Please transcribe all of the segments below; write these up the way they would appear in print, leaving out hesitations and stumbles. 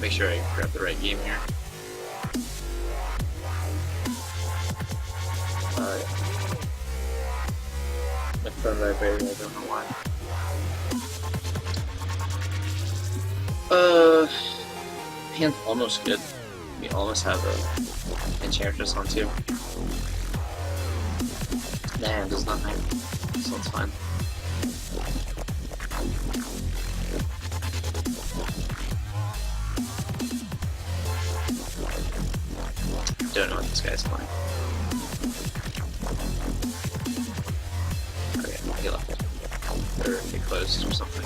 Make sure I grab the right game here. My phone vibrated, I don't know why. Hand's almost good. We almost have a Enchantress on too. The hand does nothing, so it's fine. Don't know what this guy's playing. Okay, he left. Or he closed or something.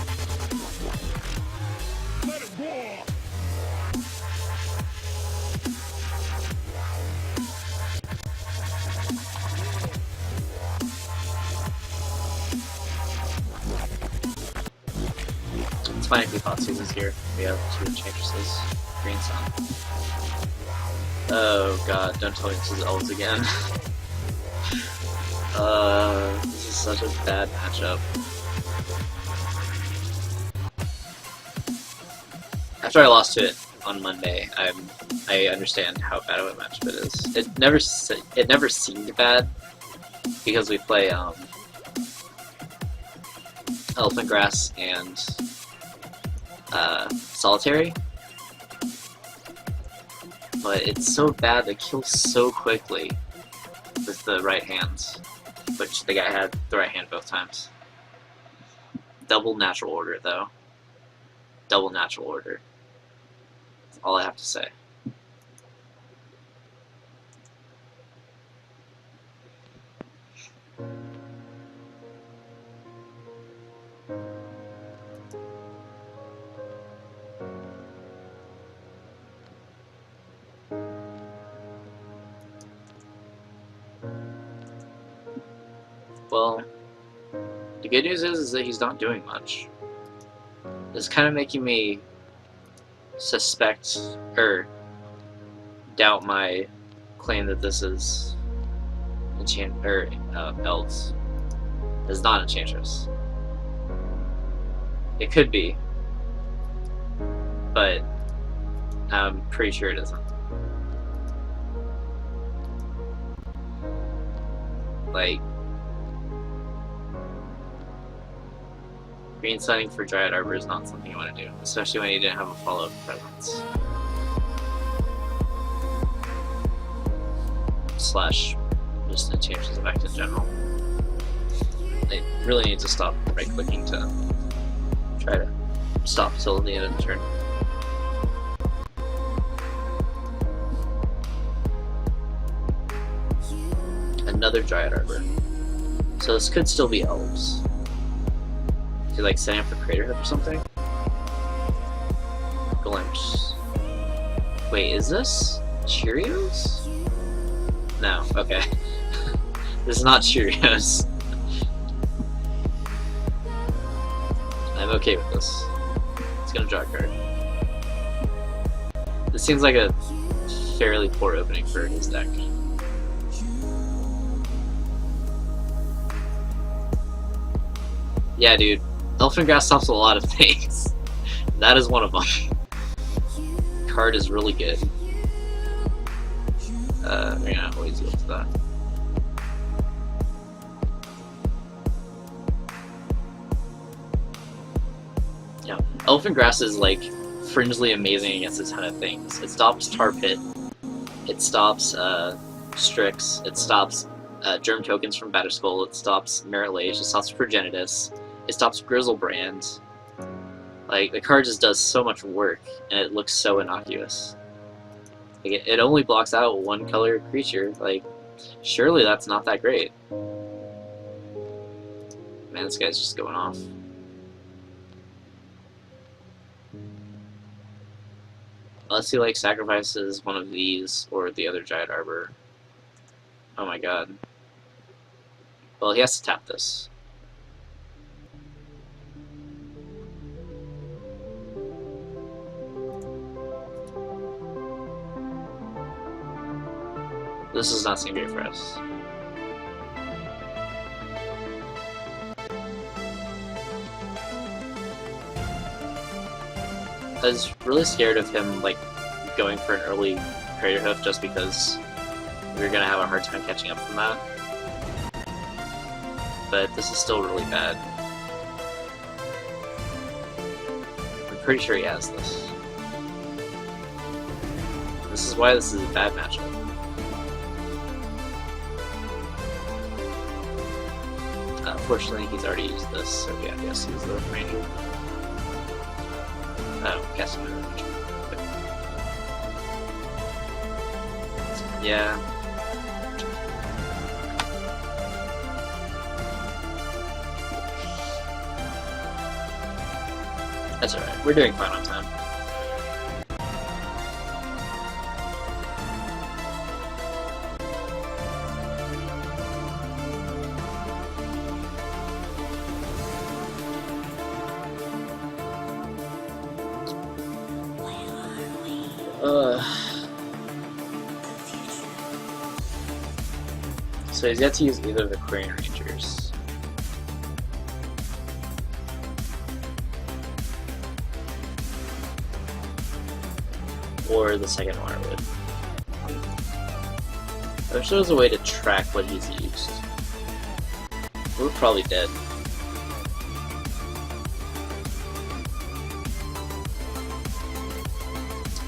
It's fine if we thought Susan's here. We have 2 Enchantresses. Green Sun. Oh god, don't tell me this is Elves again. This is such a bad matchup. After I lost to it on Monday, I understand how bad of a matchup it is. It never seemed bad because we play Elephant Grass and Solitary. But it's so bad they kill so quickly with the right hands, which the guy had the right hand both times. Double natural order though. Double natural order. That's all I have to say. Well, the good news is that he's not doing much. It's kind of making me suspect or doubt my claim that this is Elves. It's not Enchantress. It could be, but I'm pretty sure it isn't. Like, green sunning for Dryad Arbor is not something you want to do, especially when you didn't have a follow-up presence. Slash, just Enchantress effect in general. I really need to stop right-clicking to try to stop till the end of the turn. Another Dryad Arbor. So this could still be Elves. Is he like setting up for Craterhoof or something? Glimpse. Wait, is this Cheerios? No, okay. This is not Cheerios. I'm okay with this. It's gonna draw a card. This seems like a fairly poor opening for his deck. Yeah, dude. Elephant Grass stops a lot of things. That is one of them. Card is really good. Yeah, always yield to that. Yeah, Elephant Grass is like fringely amazing against a ton of things. It stops Tar Pit. It stops Strix. It stops Germ Tokens from Batterskull. It stops Merilage. It stops Progenitus. It stops Grizzlebrand. Like, the card just does so much work, and it looks so innocuous. Like, it only blocks out one color creature. Like, surely that's not that great. Man, this guy's just going off. Unless he, like, sacrifices one of these or the other Dryad Arbor. Oh my god. Well, he has to tap this. This does not seem great for us. was really scared of him like going for an early Crater Hoof just because we were gonna have a hard time catching up from that. But this is still really bad. I'm pretty sure he has this. This is why this is a bad matchup. Unfortunately, he's already used this, so yeah, I guess he's the Ranger. Oh, guess I'm the Ranger. Yeah. That's alright, we're doing fine on time. So he's yet to use either of the Crane Rangers. Or the second Wirewood. I wish there was a way to track what he's used. We're probably dead.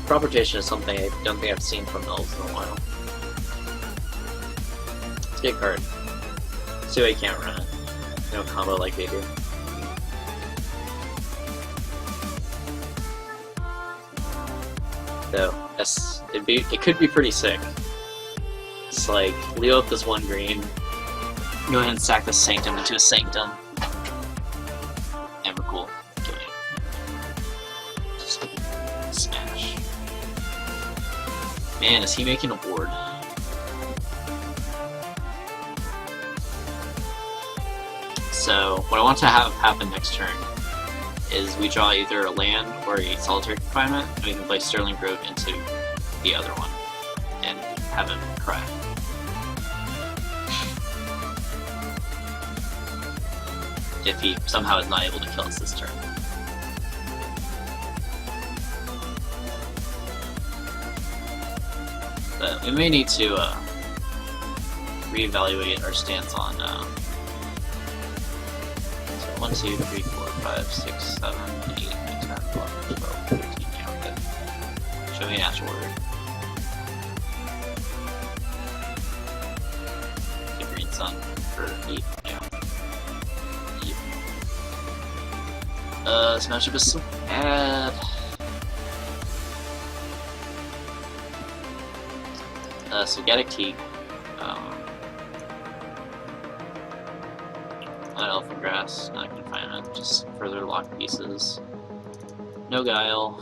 Crop rotation is something I don't think I've seen from Elves in a while. It's a good card. See why you can't run it. No combo like they do. Though, it could be pretty sick. It's like, Leo up this one green, go ahead and sack the Sanctum into a Sanctum. And we're cool. Killing it. Just smash. Man, is he making a board? So, what I want to have happen next turn is we draw either a land or a solitary confinement, and we can play Sterling Grove into the other one, and have him cry. If he somehow is not able to kill us this turn. But we may need to reevaluate our stance on 1, 2, 3, 4, 5, 6, 7, 8, 9, 10, 11, 12, 13, yeah, we're good. Show me natural order. The green sun for 8, yeah. This matchup is so bad. So Gaddock Teague. Not Elfin Grass, not Confinement, just further locked pieces. No Guile.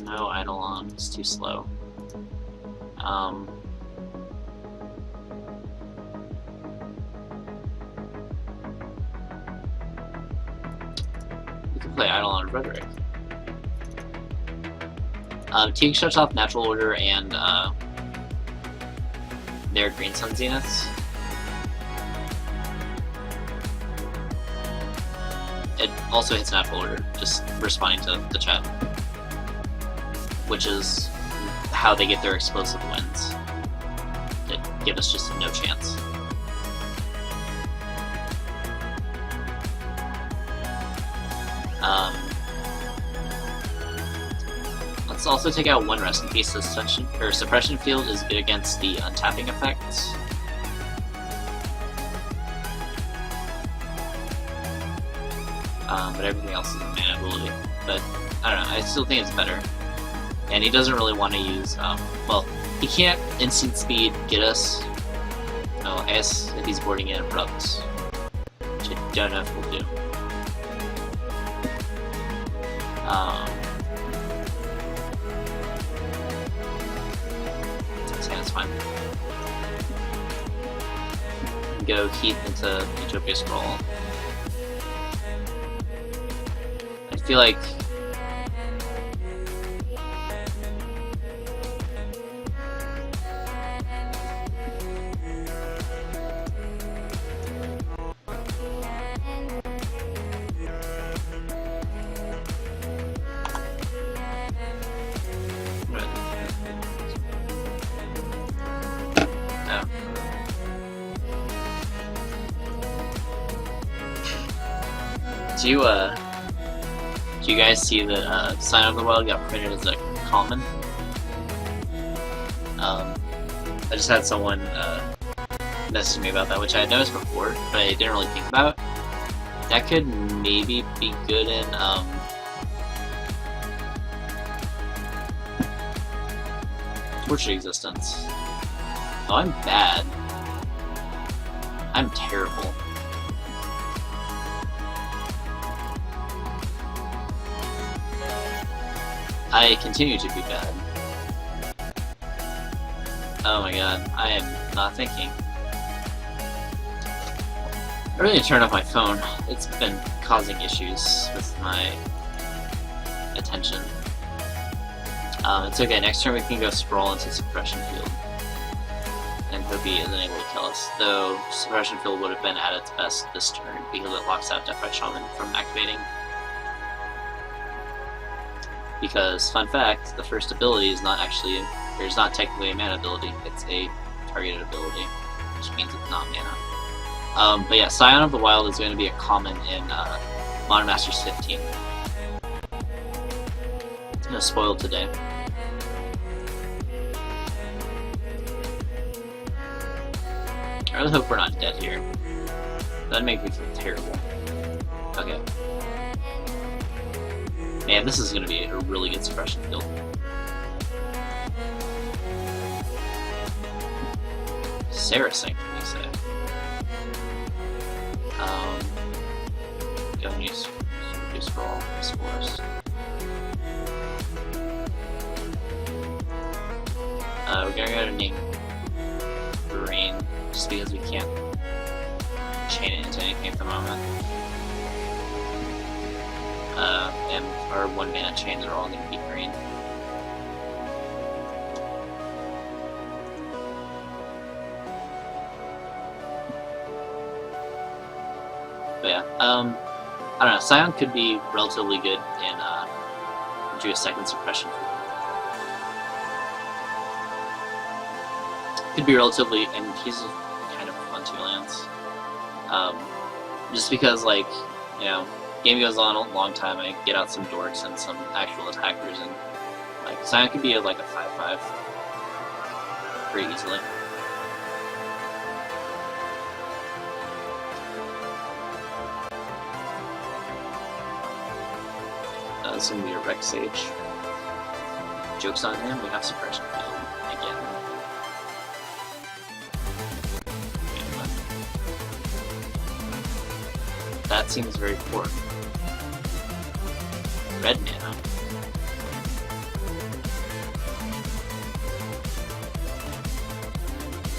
No Eidolon, it's too slow. We can play Eidolon Rhetoric. Teague shuts off Natural Order and their Green Sun Zeniths. It also hits Natural Order, just responding to the chat. Which is how they get their explosive wins. They give us just no chance. Let's also take out one Rest in Peace. Suppression Field is good against the untapping effects. But everything else is a mana ability. But I don't know, I still think it's better. And he doesn't really want to use, well, he can't instant speed get us. No, I guess if he's boarding in Abrupt, which I don't know if we'll do. So that's fine. Go Keith into Utopia Scroll. I feel like Do you guys see that Sign of the Wild got printed as a common? I just had someone message me about that, which I had noticed before, but I didn't really think about. That could maybe be good in Tortured Existence. Oh, I'm bad. I'm terrible. I continue to be bad. Oh my god, I am not thinking. I really need to turn off my phone. It's been causing issues with my attention. It's okay, next turn we can go Sprawl into Suppression Field. And hope he isn't able to kill us. Though Suppression Field would have been at its best this turn because it locks out Deathbite Shaman from activating. Because, fun fact, the first ability is not actually, or is not technically a mana ability, it's a targeted ability, which means it's not mana. But yeah, Scion of the Wild is going to be a common in Modern Masters 15. No spoiled today. I really hope we're not dead here. That'd make me feel terrible. Okay. Man, this is going to be a really good suppression field. Sarah Sanctum, you say? Go and use Sprawl, this forest. We're gonna go to name Rain, just because we can't chain it into anything at the moment. And our 1 mana chains are all gonna be green. But yeah, I don't know, Scion could be relatively good in do a second suppression. Could be relatively, and he's kind of fun 2 lands. Just because, like, you know, game goes on a long time, I get out some dorks and some actual attackers, and like Scion could be like a 5/5 pretty easily. This is gonna be a Rex Sage. Joke's on him, we have Suppression Field again. That seems very poor. Red mana.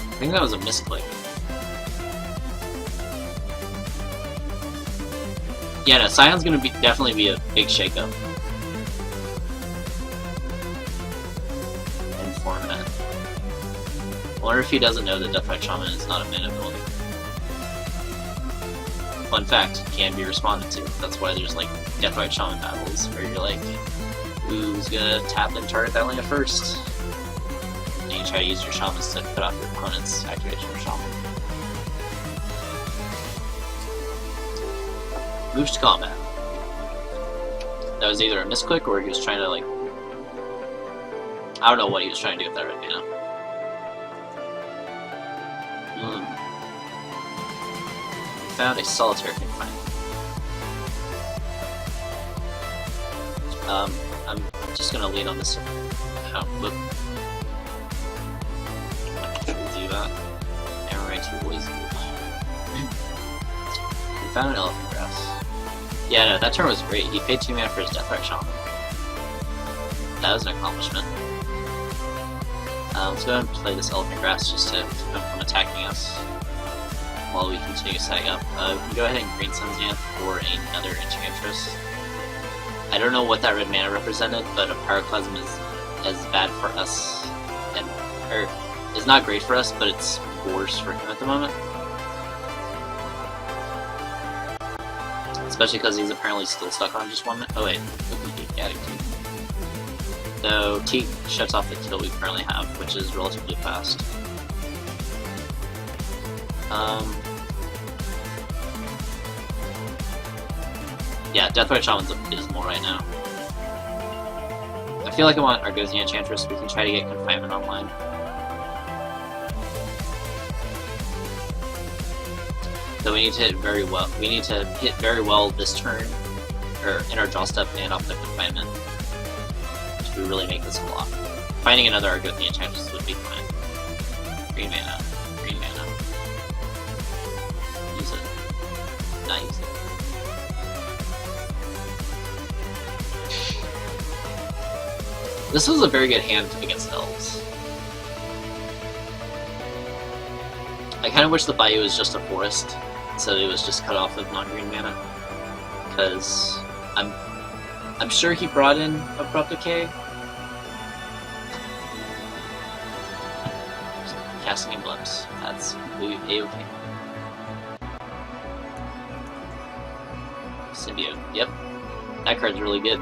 I think that was a misclick. Yeah, no, Scion's gonna definitely be a big shakeup. In format. I wonder if he doesn't know that Deathbite Shaman is not a mana ability. Fun fact, can be responded to. That's why there's like Deathbite Shaman battles where you're like, who's gonna tap and target that land first? And you try to use your shamans to cut off your opponent's activation of shaman. Moves to combat. That was either a misclick or he was trying to like, I don't know what he was trying to do with that red mana. Found a Solitary Confinement. I'm just gonna lean on this look. Do that. Amaranth Poison. We found an Elephant Grass. Yeah, no, that turn was great. He paid 2 mana for his Deathbite Shaman. That was an accomplishment. Let's go ahead and play this Elephant Grass just to keep him from attacking us while we continue setting up. We can go ahead and green Sun's Zenith for another Enchantress. I don't know what that red mana represented, but a Pyroclasm is as bad for us, or is not great for us, but it's worse for him at the moment. Especially because he's apparently still stuck on just 1 minute. Oh wait, yeah, so Teak shuts off the kill we currently have, which is relatively fast. Yeah, Deathrite Shaman's abysmal right now. I feel like I want Argosian Enchantress. We can try to get Confinement online. So we need to hit very well. We need to hit very well this turn, or in our draw step and off the Confinement, to really make this a lot. Finding another Argosian Enchantress would be fine. Green mana. Green mana. Use it. Not use it. This was a very good hand against Elves. I kind of wish the Bayou was just a forest, so it was just cut off of non-green mana. Because I'm sure he brought in Abrupt Decay. Casting Emblems. That's A-okay. Symbiote. Yep. That card's really good.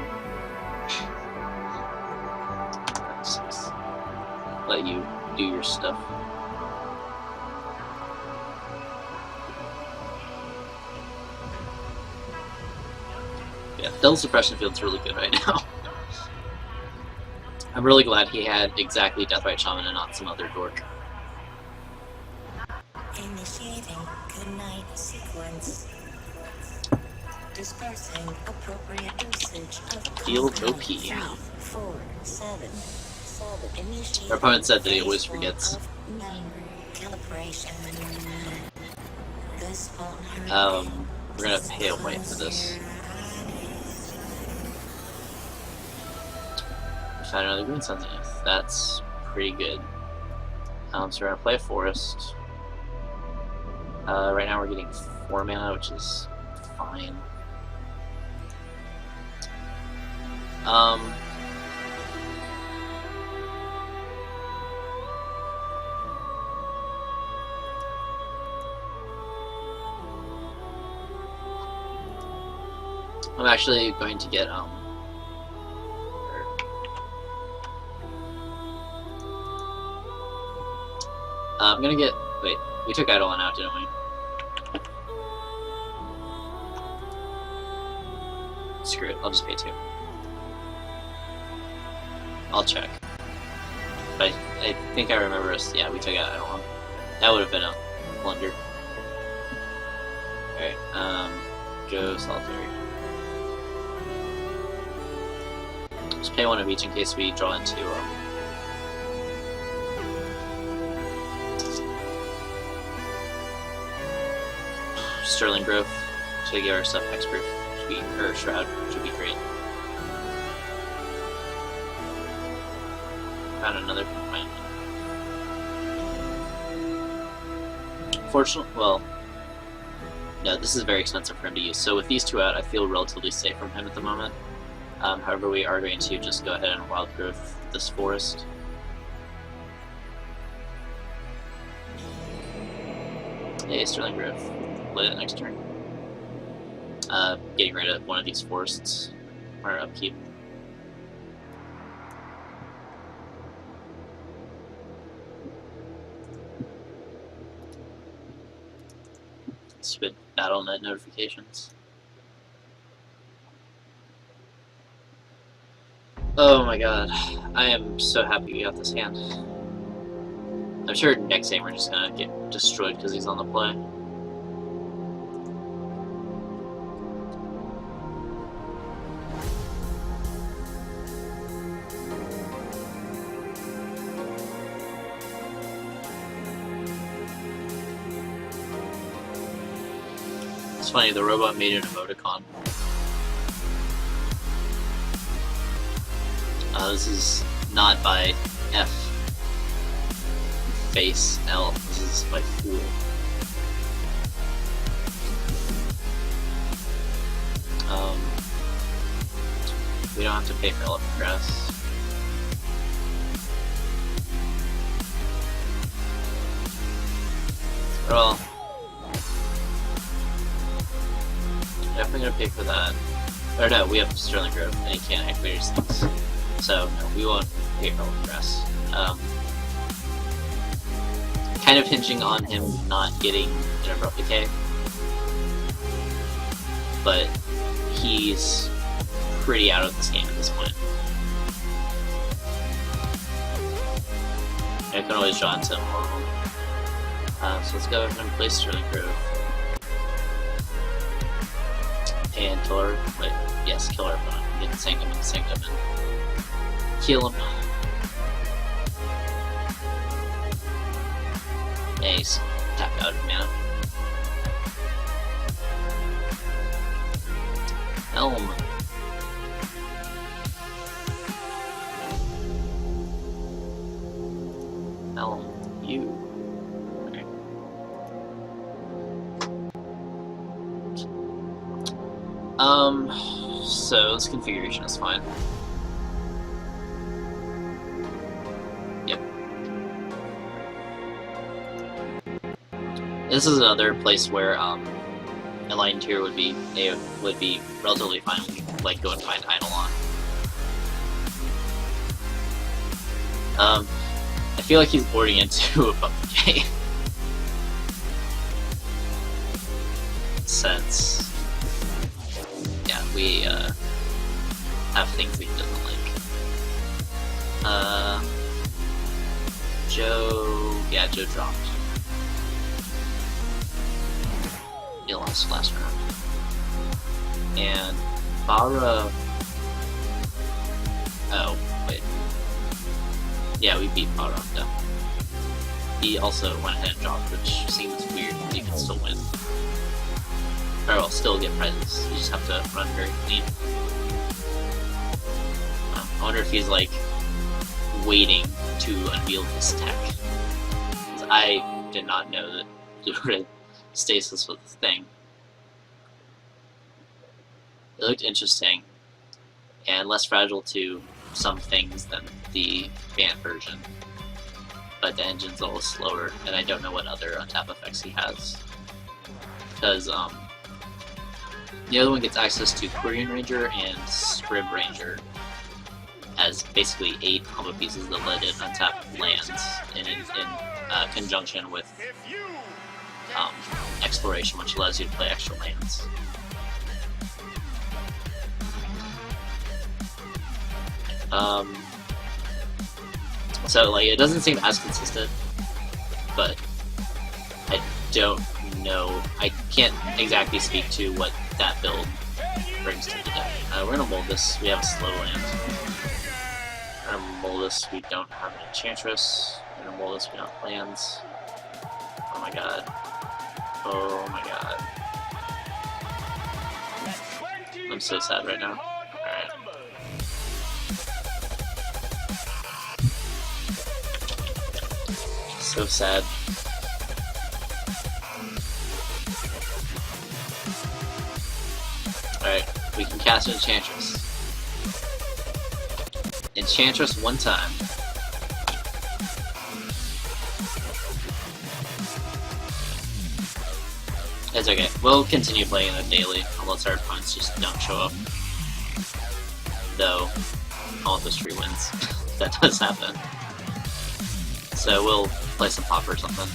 Let you do your stuff. Yeah, Devil Suppression Field's really good right now. I'm really glad he had exactly Deathrite Shaman and not some other dork. Initiating goodnight sequence. Dispersing appropriate usage of Field OP. 3, 4, 7. Our opponent said that he always forgets. We're gonna pay a white for this. Found another green sensitive. That's pretty good. So we're gonna play a forest. Right now we're getting 4 mana, which is fine. I'm actually going to get I'm gonna get. Wait, we took Eidolon out, didn't we? Screw it, I'll just pay 2. I'll check. But I think I remember us. Yeah, we took out Eidolon. That would have been a blunder. Alright, Joe Solitary. Just pay 1 of each in case we draw into Sterling Growth to get our stuff hexproof, or Shroud, should be great. Found another confinement. Fortunately, well, no, this is very expensive for him to use. So with these 2 out, I feel relatively safe from him at the moment. However, we are going to just go ahead and wild growth this forest. Hey, Sterling Growth. Play that next turn. Getting rid of one of these forests, or upkeep. Stupid BattleNet notifications. Oh my god, I am so happy we got this hand. I'm sure next game we're just gonna get destroyed because he's on the play. It's funny, the robot made an emoticon. This is not by F. Face L. This is by Fool. We don't have to pay for Elephant Grass. Well, definitely gonna pay for that. Or no, we have Sterling Grove, and he can't activate his things. So, no, we won't pay for Elephant Grass. Kind of hinging on him not getting an Abrupt Decay. but he's pretty out of this game at this point. I can always draw into him. So let's go ahead and play Sterling Grove. And kill our, wait, yes, kill our opponent. Get Sanctum and Sanctum and kill him. Ace, tap out of mana. Elm. Elm, you. Okay. So this configuration is fine. Yep. This is another place where Enlightened Tier would be relatively fine when you like go and find Eidolon. I feel like he's boarding into a bump game. Since yeah, we have things he doesn't like. Joe dropped. He lost last round. And Bara. Oh, wait. Yeah, we beat Bara, though. He also went ahead and dropped, which seems weird, but he can still win. Or well, still get prizes. You just have to run very clean. I wonder if he's like waiting to unveil his tech. Because I did not know that Blue-Red Stasis was a thing. It looked interesting and less fragile to some things than the Bant version. But the engine's a little slower, and I don't know what other untap effects he has. Because the other one gets access to Quirion Ranger and Scrib Ranger as basically 8 combo pieces that let it untap lands in conjunction with Exploration, which allows you to play extra lands. So like it doesn't seem as consistent, but I don't know. I can't exactly speak to what that build brings to the deck. We're gonna mold this. We have a slow land. We're gonna mold this. We don't have an Enchantress. We're gonna mold this. We don't have lands. Oh my god. Oh my god. I'm so sad right now. Alright. So sad. Alright, we can cast an Enchantress. Enchantress one time. It's okay. We'll continue playing it daily unless our opponents just don't show up. Though, all of those free wins. That does happen. So we'll play some pop or something.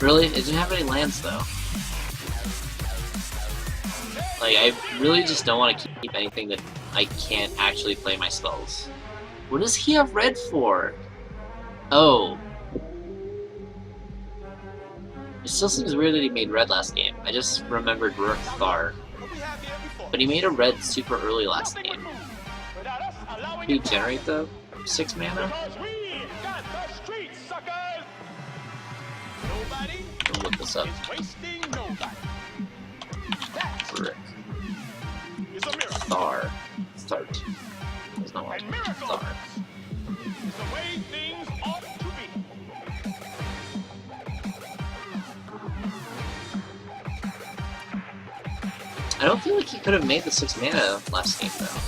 Really? It didn't have any lands though. Like, I really just don't want to keep anything that I can't actually play my spells. What does he have red for? Oh. It still seems weird that he made red last game. I just remembered Rook Thar. But he made a red super early last game. Did he generate the 6 mana? I'll look this up. Rick. Thar. Start. There's no one. Thar. I don't feel like he could have made the 6 mana last game though.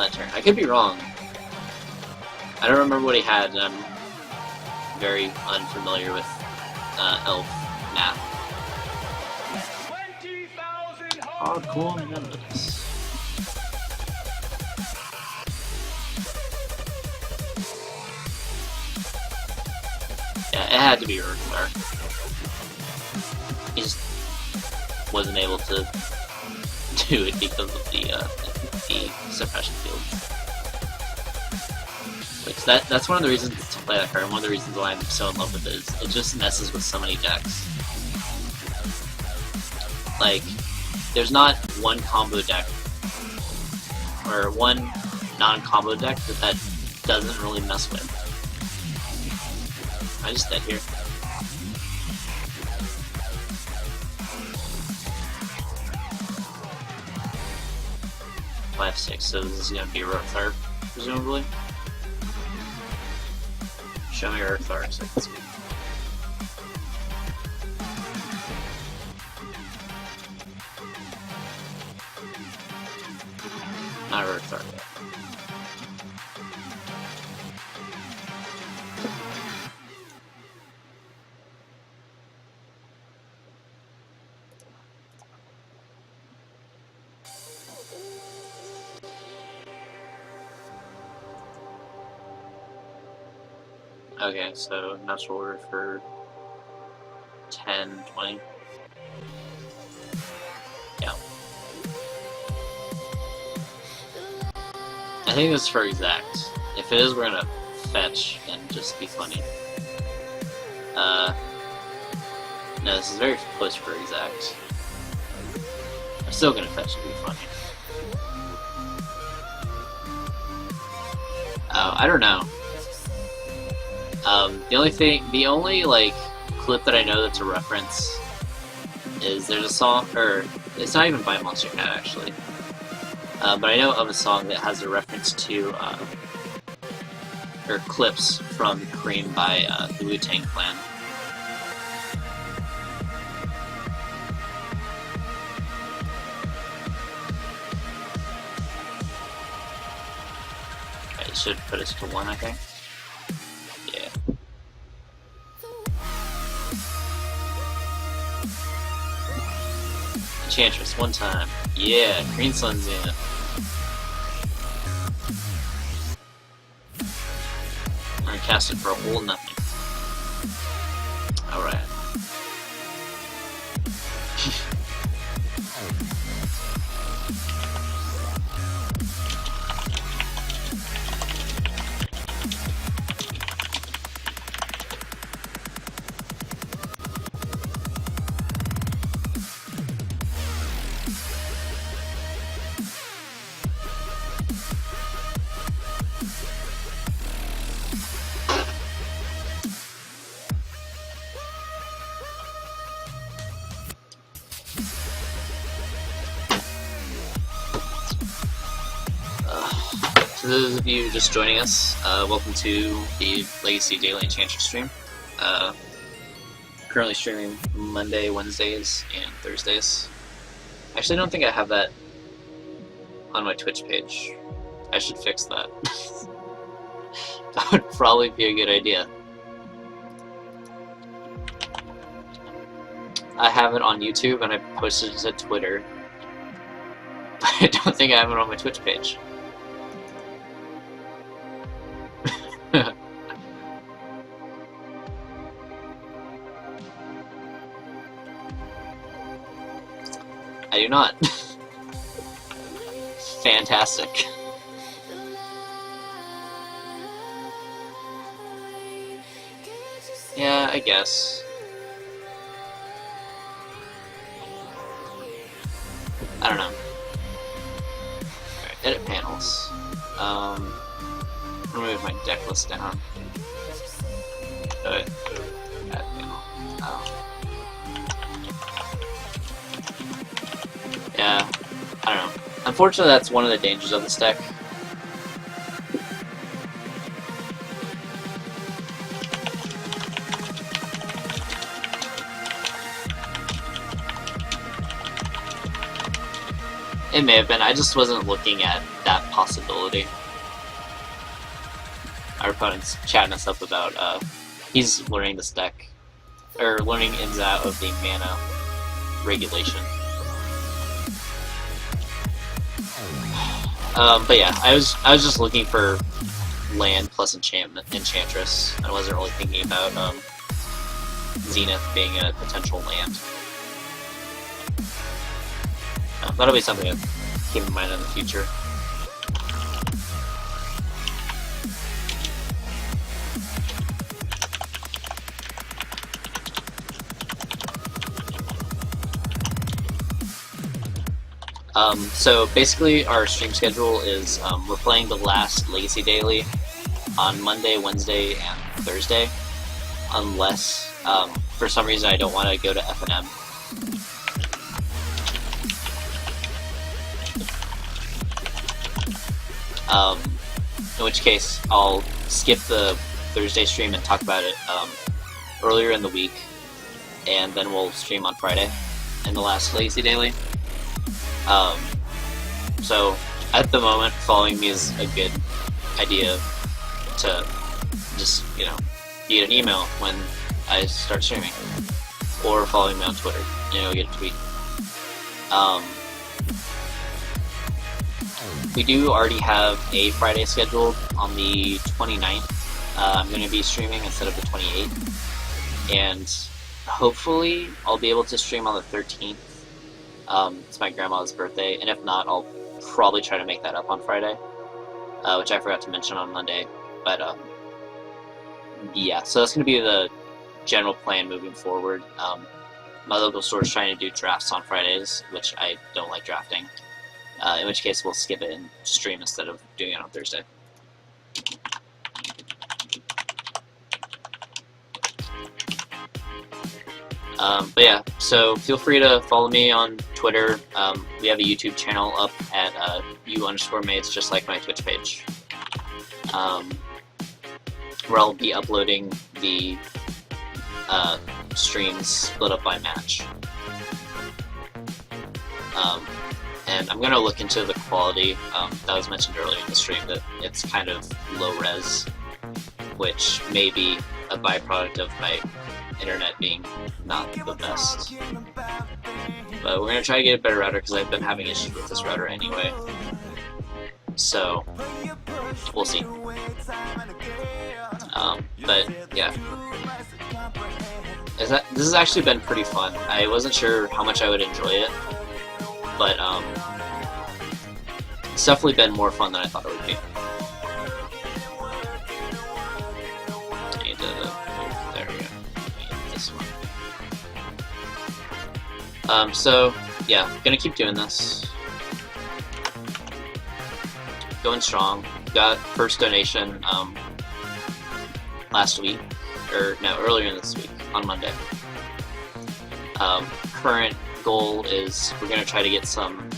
That turn. I could be wrong. I don't remember what he had, and I'm very unfamiliar with elf math. Hardcore numbers. Yeah, it had to be Urklar. wasn't able to do it because of the suppression field. Like that's one of the reasons to play that card. One of the reasons why I'm so in love with it is it just messes with so many decks. Like, there's not one combo deck or one non-combo deck that doesn't really mess with. I just dead here. Five, 6, so this is gonna be Rothar, presumably. Show me Rothar so I can speak. Not Rothar yet. Okay, so natural order for 10, 20. Yeah. I think this is for exact. If it is, we're gonna fetch and just be funny. No, this is very close for exact. I'm still gonna fetch and be funny. Oh, I don't know. The only like clip that I know that's a reference is there's a song, or it's not even by Monster Cat actually, but I know of a song that has a reference to or clips from Cream by the Wu-Tang Clan. Okay, it should put us to 1, I think. Yeah. Enchantress, 1 time. Yeah, Green Sun's in it. I'm gonna cast it for a whole nothing. Alright. For those of you just joining us, welcome to the Legacy Daily Enchantress stream. Currently streaming Monday, Wednesdays, and Thursdays. Actually, I don't think I have that on my Twitch page. I should fix that. That would probably be a good idea. I have it on YouTube and I posted it to Twitter. But I don't think I have it on my Twitch page. I do not. Fantastic. Yeah, I guess. I don't know. Alright, edit panels. Remove my deck list down. Add panel. Yeah, I don't know. Unfortunately, that's one of the dangers of this deck. It may have been, I just wasn't looking at that possibility. Our opponent's chatting us up about, he's learning this deck, or learning ins out of the mana regulation. But yeah, I was just looking for land plus Enchantress. I wasn't really thinking about Zenith being a potential land. that'll be something to keep in mind in the future. So basically our stream schedule is we're playing the last Legacy Daily on Monday, Wednesday, and Thursday, unless for some reason I don't want to go to F&M. In which case I'll skip the Thursday stream and talk about it earlier in the week, and then we'll stream on Friday in the last Legacy Daily. So at the moment, following me is a good idea to just, you know, get an email when I start streaming, or following me on Twitter, you know, get a tweet. We do already have a Friday scheduled on the 29th. I'm going to be streaming instead of the 28th, and hopefully I'll be able to stream on the 13th. It's my grandma's birthday, and if not, I'll probably try to make that up on Friday, which I forgot to mention on Monday. But yeah, so that's going to be the general plan moving forward. My local store is trying to do drafts on Fridays, which I don't like drafting, in which case we'll skip it and stream instead of doing it on Thursday. But yeah, so feel free to follow me on Twitter. We have a YouTube channel up at u_mates, just like my Twitch page, where I'll be uploading the streams split up by match. And I'm going to look into the quality that was mentioned earlier in the stream, that it's kind of low res, which may be a byproduct of my internet being not the best. But we're going to try to get a better router, because I've been having issues with this router anyway. So, we'll see. But yeah. This has actually been pretty fun. I wasn't sure how much I would enjoy it, but it's definitely been more fun than I thought it would be. I need to move, there we go. I need this one. So yeah, gonna keep doing this. Going strong. Got first donation last week, or no, earlier in this week, on Monday. Current goal is we're gonna try to get some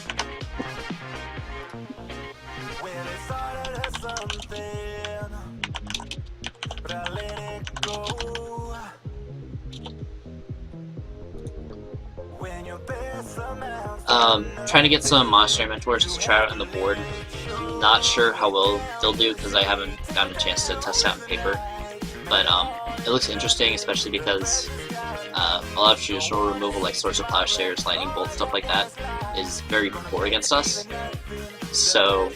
trying to get some monastery mentors to try out on the board. Not sure how well they'll do, because I haven't gotten a chance to test out in paper, but it looks interesting, especially because a lot of traditional removal, like Swords of Plowshares, Lightning Bolt, stuff like that, is very poor against us. So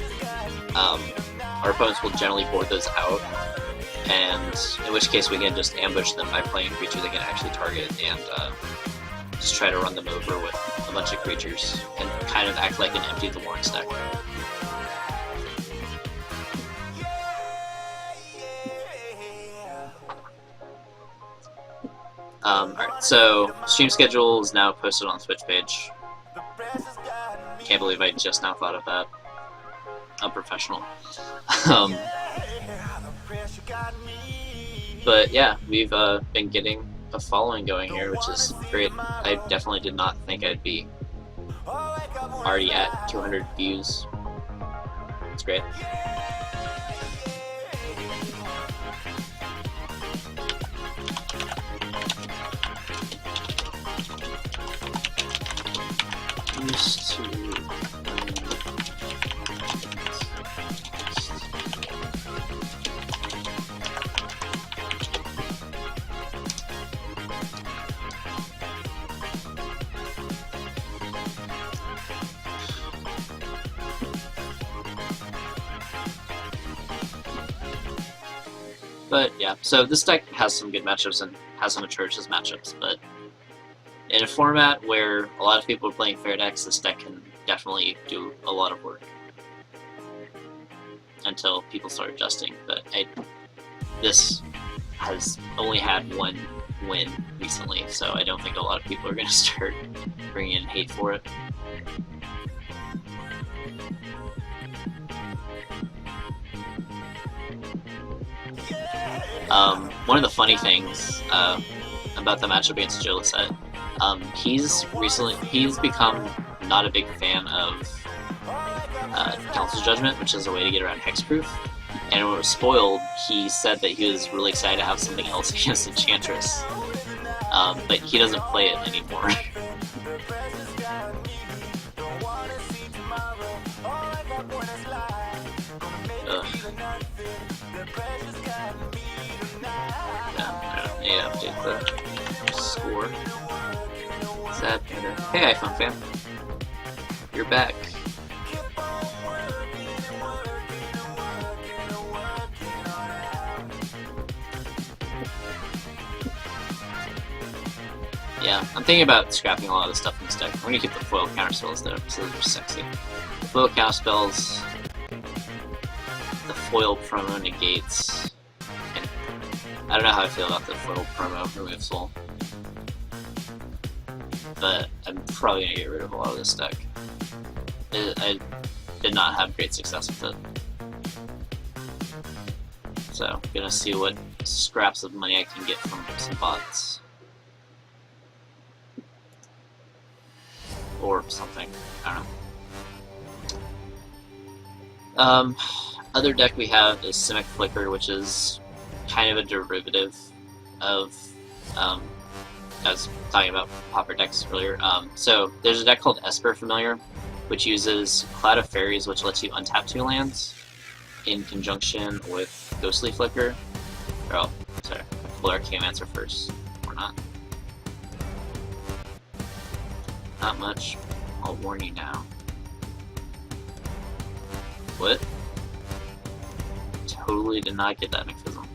our opponents will generally board those out, and in which case we can just ambush them by playing a creature they can actually target, and just try to run them over with a bunch of creatures and kind of act like an Empty the Warrens deck. Alright, so stream schedule is now posted on the Twitch page. Can't believe I just now thought of that. I'm professional. But yeah, we've been getting a following going here, which is great. I definitely did not think I'd be already at 200 views. It's great. Used to But yeah, so this deck has some good matchups and has some atrocious matchups, but in a format where a lot of people are playing fair decks, this deck can definitely do a lot of work until people start adjusting. But this has only had one win recently, so I don't think a lot of people are going to start bringing in hate for it. One of the funny things about the matchup against Joliset, he's become not a big fan of Council Judgment, which is a way to get around Hexproof. And when it was spoiled, he said that he was really excited to have something else against Enchantress. But he doesn't play it anymore. Yeah, update the score. Sad panda. Hey, iPhone fan. You're back. Yeah, I'm thinking about scrapping a lot of the stuff in this deck. I'm gonna keep the foil counterspells though, because those are sexy. The foil counterspells, the foil promo negates. And I don't know how I feel about the foil promo removal, but I'm probably gonna get rid of a lot of this deck. I did not have great success with it. So, I'm gonna see what scraps of money I can get from some bots. Or something. I don't know. Other deck we have is Simic Flicker, which is kind of a derivative of, I was talking about Pauper decks earlier. So there's a deck called Esper Familiar, which uses Cloud of Fairies, which lets you untap 2 lands in conjunction with Ghostly Flicker. Oh, sorry. Pull Archaeomancer first, or not. Not much. I'll warn you now. What? Totally did not get that McPhism.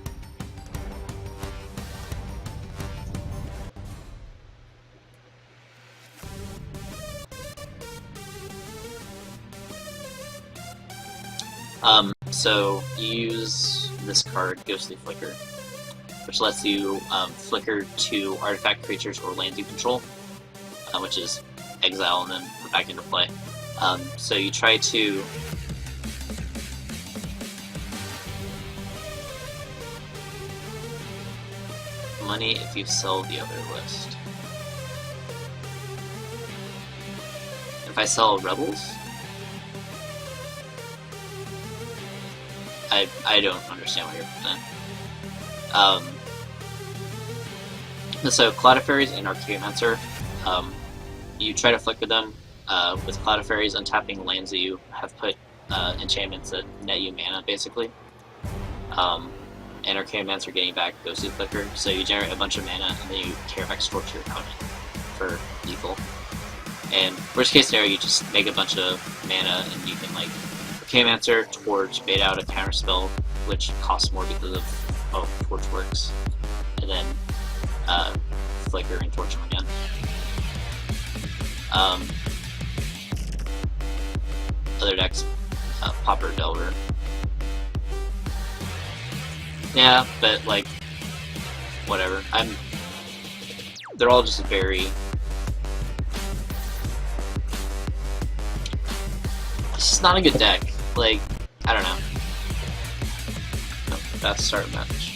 So you use this card, Ghostly Flicker, which lets you flicker to artifact creatures or lands you control, which is exile and then put back into play. So you try to money if you sell the other list. If I sell Rebels, I don't understand what you're saying. So Cloud of Fairies and Archaeomancer, you try to flicker them with Cloud of Fairies, untapping lands that you have put enchantments that net you mana, basically. And Archaeomancer getting back Ghostly Flicker, so you generate a bunch of mana and then you carry back Storm to your opponent for lethal. And worst case scenario, you just make a bunch of mana and you can like Archaeomancer, Torch, bait out a counterspell, which costs more because of Torch works, and then Flicker and Torch them again. Other decks, Pauper, Delver. Yeah, but like, whatever. They're all just very. It's just not a good deck. Like, I don't know. Oh, fast start match.